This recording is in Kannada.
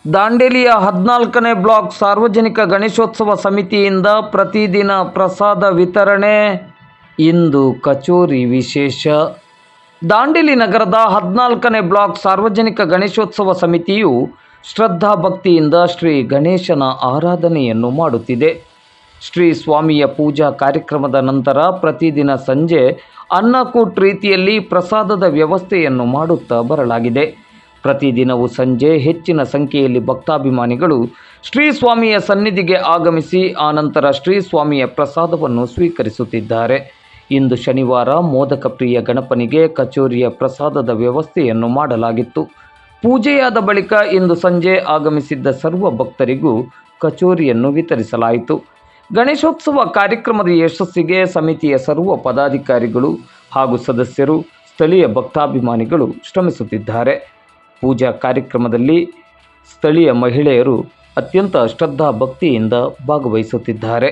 ದಾಂಡೇಲಿಯ 14ನೇ ಬ್ಲಾಕ್ ಸಾರ್ವಜನಿಕ ಗಣೇಶೋತ್ಸವ ಸಮಿತಿಯಿಂದ ಪ್ರತಿದಿನ ಪ್ರಸಾದ ವಿತರಣೆ. ಇಂದು ಕಚೋರಿ ವಿಶೇಷ. ದಾಂಡೇಲಿ ನಗರದ 14ನೇ ಬ್ಲಾಕ್ ಸಾರ್ವಜನಿಕ ಗಣೇಶೋತ್ಸವ ಸಮಿತಿಯು ಶ್ರದ್ಧಾ ಭಕ್ತಿಯಿಂದ ಶ್ರೀ ಗಣೇಶನ ಆರಾಧನೆಯನ್ನು ಮಾಡುತ್ತಿದೆ. ಶ್ರೀ ಸ್ವಾಮಿಯ ಪೂಜಾ ಕಾರ್ಯಕ್ರಮದ ನಂತರ ಪ್ರತಿದಿನ ಸಂಜೆ ಅನ್ನಕೂಟ್ ರೀತಿಯಲ್ಲಿ ಪ್ರಸಾದದ ವ್ಯವಸ್ಥೆಯನ್ನು ಮಾಡುತ್ತಾ ಬರಲಾಗಿದೆ. ಪ್ರತಿದಿನವೂ ಸಂಜೆ ಹೆಚ್ಚಿನ ಸಂಖ್ಯೆಯಲ್ಲಿ ಭಕ್ತಾಭಿಮಾನಿಗಳು ಶ್ರೀ ಸ್ವಾಮಿಯ ಸನ್ನಿಧಿಗೆ ಆಗಮಿಸಿ ಆನಂತರ ಶ್ರೀ ಸ್ವಾಮಿಯ ಪ್ರಸಾದವನ್ನು ಸ್ವೀಕರಿಸುತ್ತಿದ್ದಾರೆ. ಇಂದು ಶನಿವಾರ ಮೋದಕ ಪ್ರಿಯ ಗಣಪನಿಗೆ ಕಚೋರಿಯ ಪ್ರಸಾದದ ವ್ಯವಸ್ಥೆಯನ್ನು ಮಾಡಲಾಗಿತ್ತು. ಪೂಜೆಯಾದ ಬಳಿಕ ಇಂದು ಸಂಜೆ ಆಗಮಿಸಿದ್ದ ಸರ್ವ ಭಕ್ತರಿಗೂ ಕಚೋರಿಯನ್ನು ವಿತರಿಸಲಾಯಿತು. ಗಣೇಶೋತ್ಸವ ಕಾರ್ಯಕ್ರಮದ ಯಶಸ್ಸಿಗೆ ಸಮಿತಿಯ ಸರ್ವ ಪದಾಧಿಕಾರಿಗಳು ಹಾಗೂ ಸದಸ್ಯರು, ಸ್ಥಳೀಯ ಭಕ್ತಾಭಿಮಾನಿಗಳು ಶ್ರಮಿಸುತ್ತಿದ್ದಾರೆ. ಪೂಜಾ ಕಾರ್ಯಕ್ರಮದಲ್ಲಿ ಸ್ಥಳೀಯ ಮಹಿಳೆಯರು ಅತ್ಯಂತ ಶ್ರದ್ಧಾ ಭಕ್ತಿಯಿಂದ ಭಾಗವಹಿಸುತ್ತಿದ್ದಾರೆ.